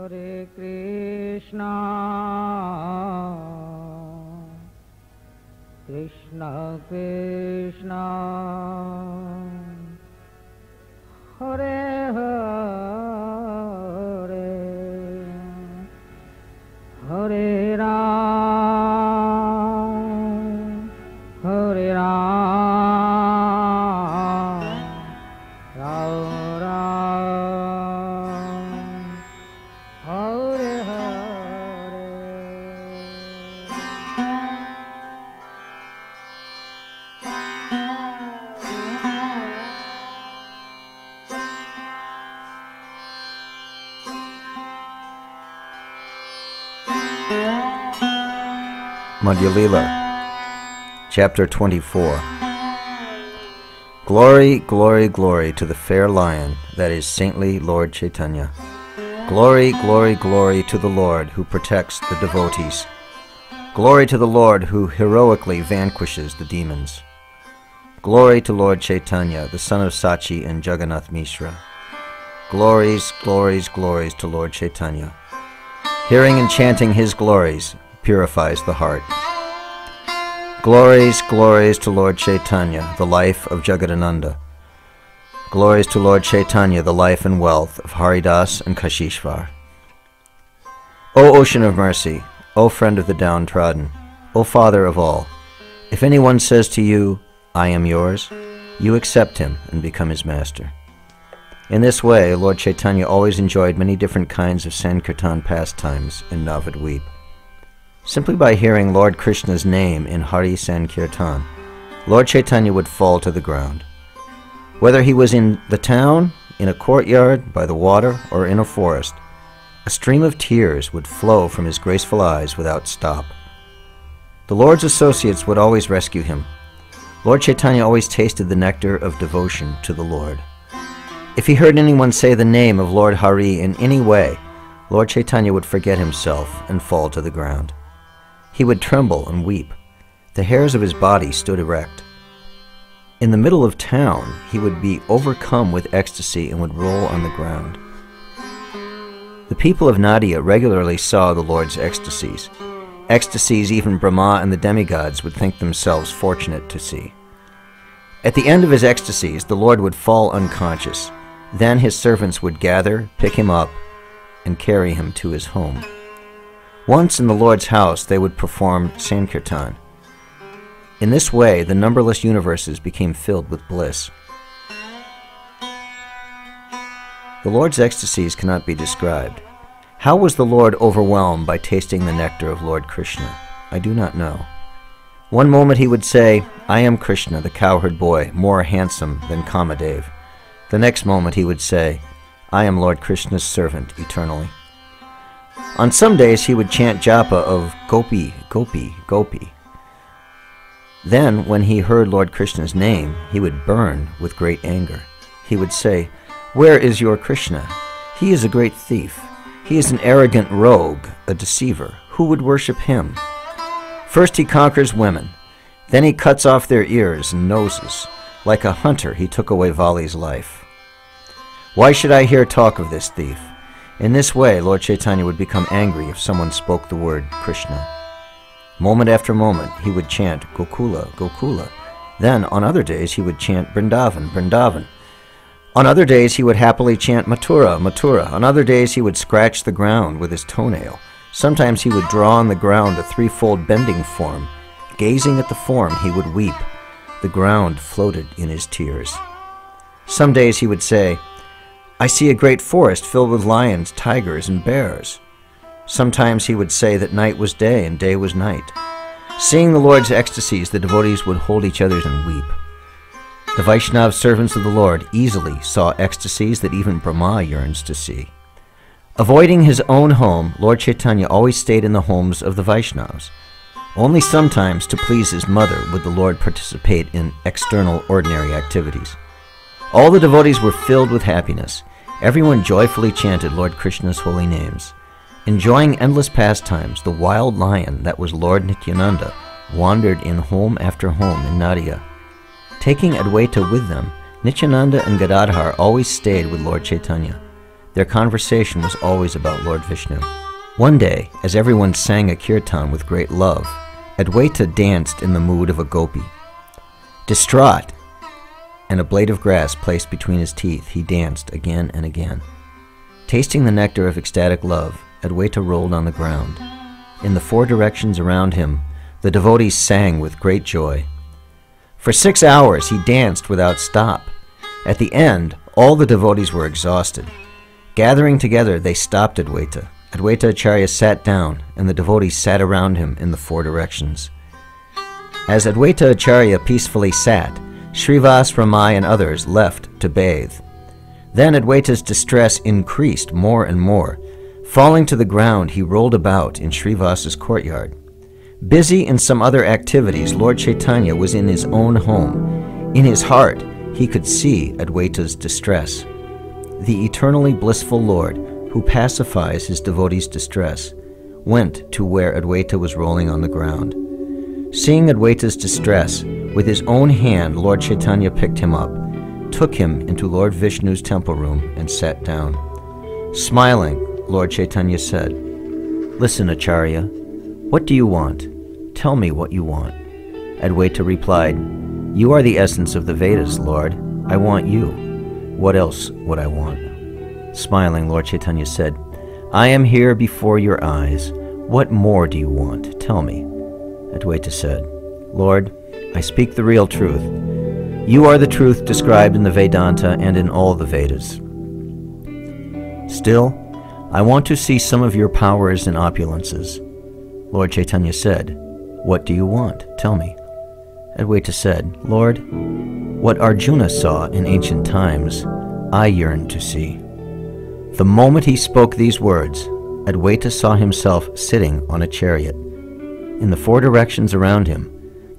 Hare Krishna, Krishna Krishna, Hare Hare, Hare Ram, Hare Ram, Ram Ram, Hare Hare. Madhya Lila, Chapter 24. Glory, glory, glory to the fair lion, that is saintly Lord Chaitanya. Glory, glory, glory to the Lord who protects the devotees. Glory to the Lord who heroically vanquishes the demons. Glory to Lord Chaitanya, the son of Sachi and Jagannath Mishra. Glories, glories, glories to Lord Chaitanya. Hearing and chanting his glories purifies the heart. Glories, glories to Lord Chaitanya, the life of Jagadananda. Glories to Lord Chaitanya, the life and wealth of Haridas and Kashishvar. O ocean of mercy, O friend of the downtrodden, O Father of all, if anyone says to you, I am yours, you accept him and become his master. In this way, Lord Chaitanya always enjoyed many different kinds of Sankirtan pastimes in Navadvip. Simply by hearing Lord Krishna's name in Hari Sankirtan, Lord Chaitanya would fall to the ground. Whether he was in the town, in a courtyard, by the water, or in a forest, a stream of tears would flow from his graceful eyes without stop. The Lord's associates would always rescue him. Lord Chaitanya always tasted the nectar of devotion to the Lord. If he heard anyone say the name of Lord Hari in any way, Lord Chaitanya would forget himself and fall to the ground. He would tremble and weep. The hairs of his body stood erect. In the middle of town, he would be overcome with ecstasy and would roll on the ground. The people of Madhya regularly saw the Lord's ecstasies. Ecstasies even Brahma and the demigods would think themselves fortunate to see. At the end of his ecstasies, the Lord would fall unconscious. Then his servants would gather, pick him up, and carry him to his home. Once in the Lord's house, they would perform Sankirtan. In this way, the numberless universes became filled with bliss. The Lord's ecstasies cannot be described. How was the Lord overwhelmed by tasting the nectar of Lord Krishna? I do not know. One moment he would say, I am Krishna, the cowherd boy, more handsome than Kamadev. The next moment he would say, I am Lord Krishna's servant eternally. On some days he would chant japa of Gopi, Gopi, Gopi. Then, when he heard Lord Krishna's name, he would burn with great anger. He would say, Where is your Krishna? He is a great thief. He is an arrogant rogue, a deceiver. Who would worship him? First he conquers women. Then he cuts off their ears and noses. Like a hunter, he took away Vali's life. Why should I hear talk of this thief? In this way, Lord Chaitanya would become angry if someone spoke the word Krishna. Moment after moment, he would chant Gokula, Gokula. Then, on other days, he would chant Vrindavan, Vrindavan. On other days, he would happily chant Mathura, Mathura. On other days, he would scratch the ground with his toenail. Sometimes he would draw on the ground a threefold bending form. Gazing at the form, he would weep. The ground floated in his tears. Some days he would say, I see a great forest filled with lions, tigers, and bears. Sometimes he would say that night was day and day was night. Seeing the Lord's ecstasies, the devotees would hold each other and weep. The Vaishnava servants of the Lord easily saw ecstasies that even Brahma yearns to see. Avoiding his own home, Lord Chaitanya always stayed in the homes of the Vaishnavas. Only sometimes, to please his mother, would the Lord participate in external ordinary activities. All the devotees were filled with happiness. Everyone joyfully chanted Lord Krishna's holy names. Enjoying endless pastimes, the wild lion that was Lord Nityananda wandered in home after home in Madhya. Taking Advaita with them, Nityananda and Gadadhar always stayed with Lord Chaitanya. Their conversation was always about Lord Vishnu. One day, as everyone sang a kirtan with great love, Adwaita danced in the mood of a gopi. Distraught, and a blade of grass placed between his teeth, he danced again and again. Tasting the nectar of ecstatic love, Adwaita rolled on the ground. In the 4 directions around him, the devotees sang with great joy. For 6 hours he danced without stop. At the end, all the devotees were exhausted. Gathering together, they stopped Adwaita. Adwaita Acharya sat down, and the devotees sat around him in the 4 directions. As Adwaita Acharya peacefully sat, Srivas, Ramai, and others left to bathe. Then Adwaita's distress increased more and more. Falling to the ground, he rolled about in Srivas's courtyard. Busy in some other activities, Lord Chaitanya was in his own home. In his heart, he could see Adwaita's distress. The eternally blissful Lord, who pacifies his devotees' distress, went to where Adwaita was rolling on the ground. Seeing Adwaita's distress, with his own hand Lord Chaitanya picked him up, took him into Lord Vishnu's temple room, and sat down. Smiling, Lord Chaitanya said, "Listen, Acharya, what do you want? Tell me what you want." Adwaita replied, "You are the essence of the Vedas, Lord. I want you. What else would I want?" Smiling, Lord Chaitanya said, "I am here before your eyes. What more do you want? Tell me." Adwaita said, "Lord, I speak the real truth. You are the truth described in the Vedanta and in all the Vedas. Still, I want to see some of your powers and opulences." Lord Chaitanya said, "What do you want? Tell me." Adwaita said, "Lord, what Arjuna saw in ancient times, I yearn to see." The moment he spoke these words, Adwaita saw himself sitting on a chariot. In the 4 directions around him,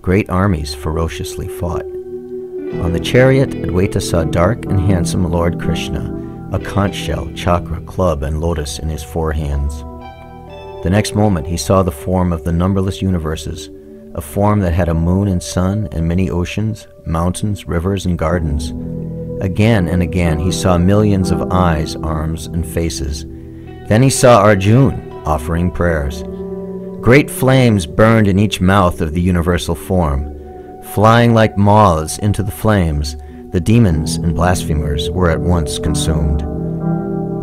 great armies ferociously fought. On the chariot, Adwaita saw dark and handsome Lord Krishna, a conch shell, chakra, club, and lotus in his 4 hands. The next moment he saw the form of the numberless universes, a form that had a moon and sun and many oceans, mountains, rivers, and gardens. Again and again he saw millions of eyes, arms, and faces. Then he saw Arjuna offering prayers. Great flames burned in each mouth of the universal form. Flying like moths into the flames, the demons and blasphemers were at once consumed.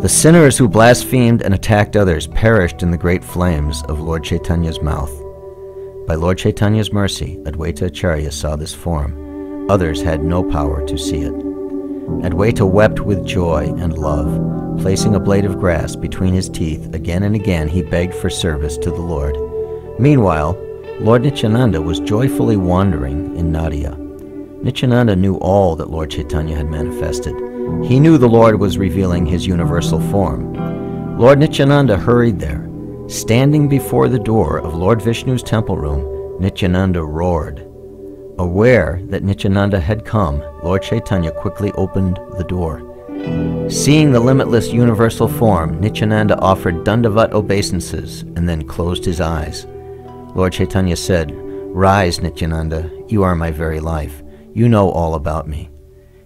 The sinners who blasphemed and attacked others perished in the great flames of Lord Chaitanya's mouth. By Lord Chaitanya's mercy, Adwaita Acharya saw this form. Others had no power to see it. Adwaita wept with joy and love. Placing a blade of grass between his teeth, again and again he begged for service to the Lord. Meanwhile, Lord Nityananda was joyfully wandering in Nadia. Nityananda knew all that Lord Chaitanya had manifested. He knew the Lord was revealing his universal form. Lord Nityananda hurried there. Standing before the door of Lord Vishnu's temple room, Nityananda roared. Aware that Nityananda had come, Lord Chaitanya quickly opened the door. Seeing the limitless universal form, Nityananda offered Dandavat obeisances and then closed his eyes. Lord Chaitanya said, "Rise, Nityananda, you are my very life. You know all about me.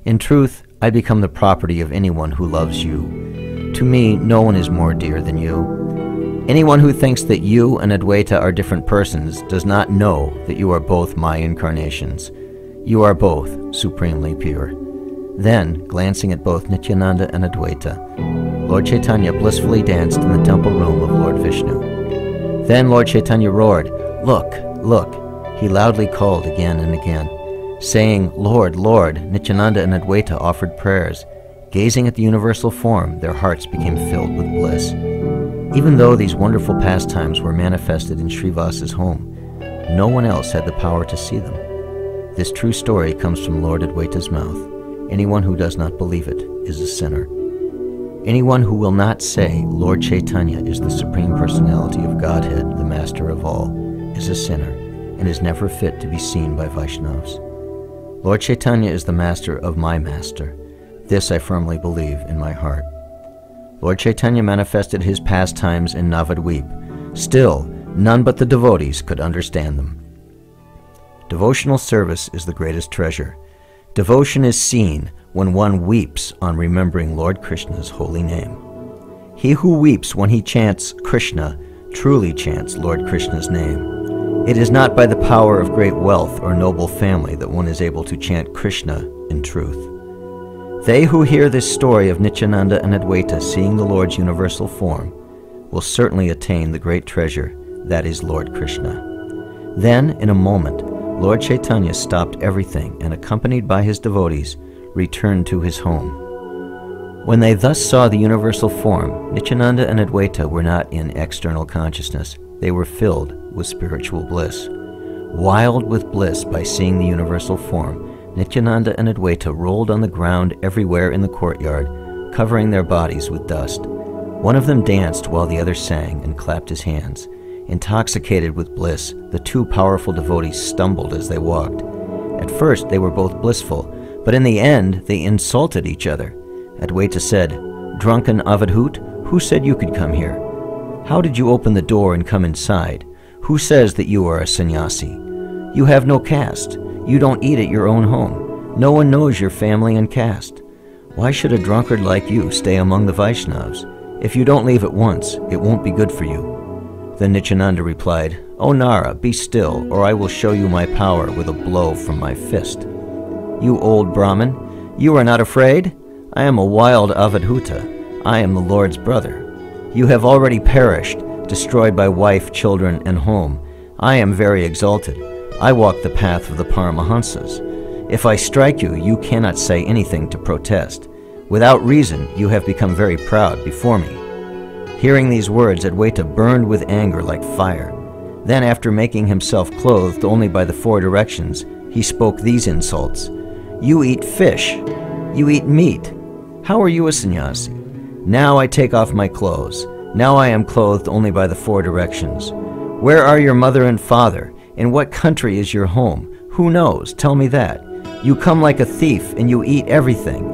In truth, I become the property of anyone who loves you. To me, no one is more dear than you. Anyone who thinks that you and Adwaita are different persons does not know that you are both my incarnations. You are both supremely pure." Then, glancing at both Nityananda and Adwaita, Lord Chaitanya blissfully danced in the temple room of Lord Vishnu. Then Lord Chaitanya roared, "Look, look!" He loudly called again and again, saying, "Lord, Lord!" Nityananda and Adwaita offered prayers. Gazing at the universal form, their hearts became filled with bliss. Even though these wonderful pastimes were manifested in Srivas's home, no one else had the power to see them. This true story comes from Lord Adwaita's mouth. Anyone who does not believe it is a sinner. Anyone who will not say Lord Chaitanya is the Supreme Personality of Godhead, the Master of all, is a sinner and is never fit to be seen by Vaishnavas. Lord Chaitanya is the Master of my Master. This I firmly believe in my heart. Lord Chaitanya manifested his pastimes in Navadvip. Still, none but the devotees could understand them. Devotional service is the greatest treasure. Devotion is seen when one weeps on remembering Lord Krishna's holy name. He who weeps when he chants Krishna truly chants Lord Krishna's name. It is not by the power of great wealth or noble family that one is able to chant Krishna in truth. They who hear this story of Nityananda and Advaita seeing the Lord's universal form will certainly attain the great treasure that is Lord Krishna. Then, in a moment, Lord Chaitanya stopped everything and, accompanied by his devotees, returned to his home. When they thus saw the universal form, Nityananda and Advaita were not in external consciousness. They were filled with spiritual bliss. Wild with bliss by seeing the universal form, Nityananda and Advaita rolled on the ground everywhere in the courtyard, covering their bodies with dust. One of them danced while the other sang and clapped his hands. Intoxicated with bliss, the two powerful devotees stumbled as they walked. At first they were both blissful, but in the end they insulted each other. Advaita said, "Drunken Avadhut, who said you could come here? How did you open the door and come inside? Who says that you are a sannyasi? You have no caste. You don't eat at your own home. No one knows your family and caste. Why should a drunkard like you stay among the Vaishnavas? If you don't leave at once, it won't be good for you." Then Nityananda replied, "O Nara, be still, or I will show you my power with a blow from my fist. You old Brahmin, you are not afraid? I am a wild Avadhuta. I am the Lord's brother. You have already perished, destroyed by wife, children, and home. I am very exalted. I walk the path of the Paramahansas. If I strike you, you cannot say anything to protest. Without reason, you have become very proud before me." Hearing these words, Advaita burned with anger like fire. Then, after making himself clothed only by the four directions, he spoke these insults. "You eat fish. You eat meat. How are you a sannyasi? Now I take off my clothes. Now I am clothed only by the four directions. Where are your mother and father? In what country is your home? Who knows? Tell me that. You come like a thief and you eat everything.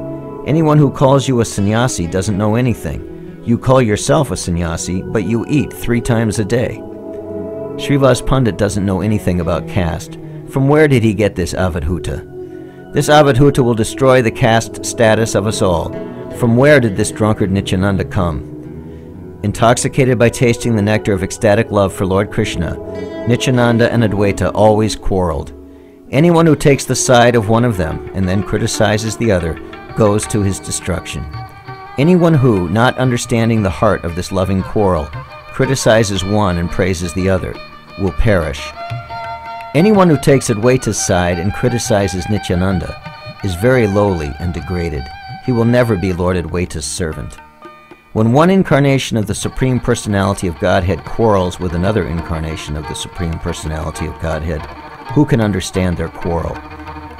Anyone who calls you a sannyasi doesn't know anything. You call yourself a sannyasi, but you eat 3 times a day." Srivas Pandit doesn't know anything about caste. From where did he get this Avadhuta? This Avadhuta will destroy the caste status of us all. From where did this drunkard Nityananda come? Intoxicated by tasting the nectar of ecstatic love for Lord Krishna, Nityananda and Advaita always quarreled. Anyone who takes the side of one of them and then criticizes the other goes to his destruction. Anyone who, not understanding the heart of this loving quarrel, criticizes one and praises the other, will perish. Anyone who takes Advaita's side and criticizes Nityananda is very lowly and degraded. He will never be Lord Advaita's servant. When one incarnation of the Supreme Personality of Godhead quarrels with another incarnation of the Supreme Personality of Godhead, who can understand their quarrel?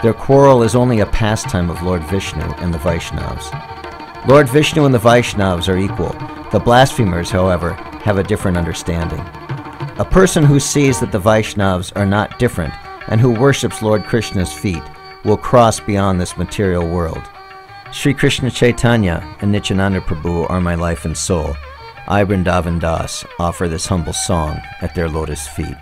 Their quarrel is only a pastime of Lord Vishnu and the Vaishnavas. Lord Vishnu and the Vaishnavas are equal. The blasphemers, however, have a different understanding. A person who sees that the Vaishnavas are not different and who worships Lord Krishna's feet will cross beyond this material world. Sri Krishna Chaitanya and Nityananda Prabhu are my life and soul. I, Vrindavan Das, offer this humble song at their lotus feet.